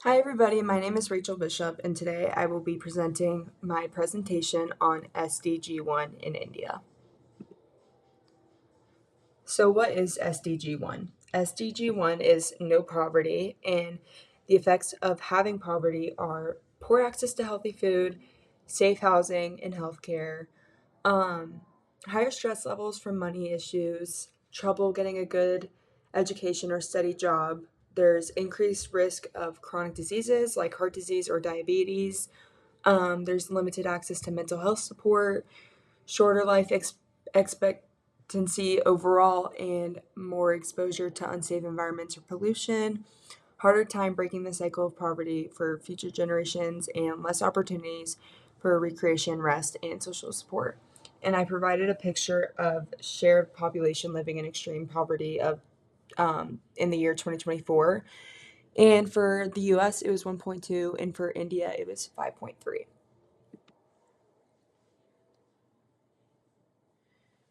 Hi everybody, my name is Rachel Bishop and today I will be presenting my presentation on SDG 1 in India. So what is SDG 1? SDG 1 is no poverty, and the effects of having poverty are poor access to healthy food, safe housing and healthcare, um, higher stress levels from money issues, trouble getting a good education or steady job. There's increased risk of chronic diseases like heart disease or diabetes. There's limited access to mental health support, shorter life expectancy overall, and more exposure to unsafe environments or pollution, harder time breaking the cycle of poverty for future generations, and less opportunities for recreation, rest, and social support. And I provided a picture of shared population living in extreme poverty of in the year 2024. And for the US, it was 1.2, and for India, it was 5.3.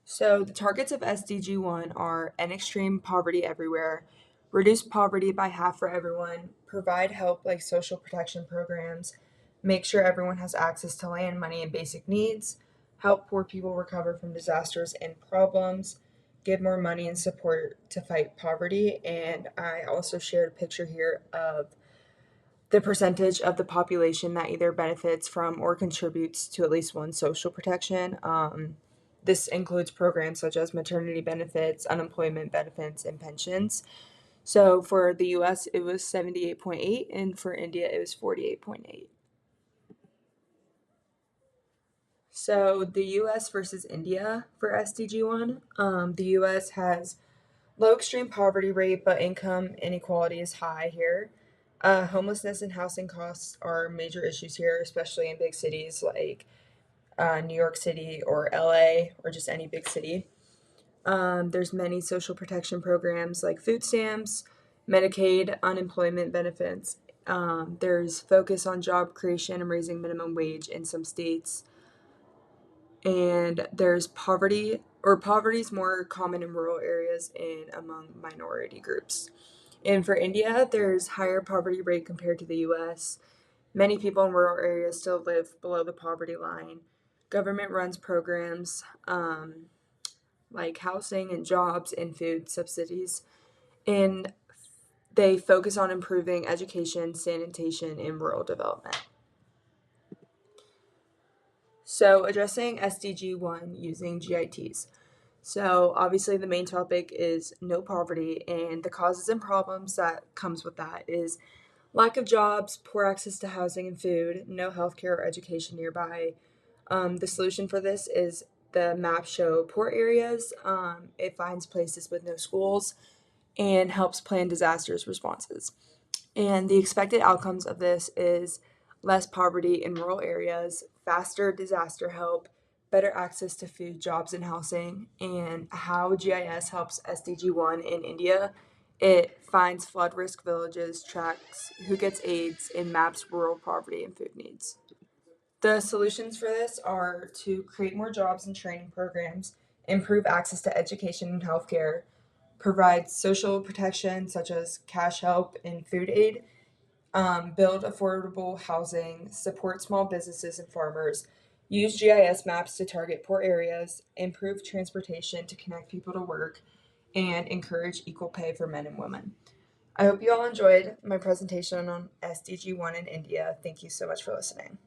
So the targets of SDG 1 are end extreme poverty everywhere, reduce poverty by half for everyone, provide help like social protection programs, make sure everyone has access to land, money, and basic needs, help poor people recover from disasters and problems, give more money and support to fight poverty. And I also shared a picture here of the percentage of the population that either benefits from or contributes to at least one social protection. This includes programs such as maternity benefits, unemployment benefits, and pensions. So for the US, it was 78.8, and for India, it was 48.8. So the US versus India for SDG 1, the US has low extreme poverty rate, but income inequality is high here. Homelessness and housing costs are major issues here, especially in big cities like New York City or LA or just any big city. There's many social protection programs like food stamps, Medicaid, unemployment benefits. There's focus on job creation and raising minimum wage in some states. And there's poverty is more common in rural areas and among minority groups. And for India, there's higher poverty rate compared to the US. Many people in rural areas still live below the poverty line. Government runs programs like housing and jobs and food subsidies, and they focus on improving education, sanitation, and rural development. So, addressing SDG 1 using GITs. So, obviously, the main topic is no poverty, and the causes and problems that comes with that is lack of jobs, poor access to housing and food, no healthcare or education nearby. The solution for this is the maps show poor areas. It finds places with no schools and helps plan disasters responses. And the expected outcomes of this is less poverty in rural areas, faster disaster help, better access to food, jobs, and housing. And how GIS helps SDG 1 in India, it finds flood risk villages, tracks who gets AIDS, and maps rural poverty and food needs. The solutions for this are to create more jobs and training programs, improve access to education and healthcare, provide social protection such as cash help and food aid, build affordable housing, support small businesses and farmers, use GIS maps to target poor areas, improve transportation to connect people to work, and encourage equal pay for men and women. I hope you all enjoyed my presentation on SDG 1 in India. Thank you so much for listening.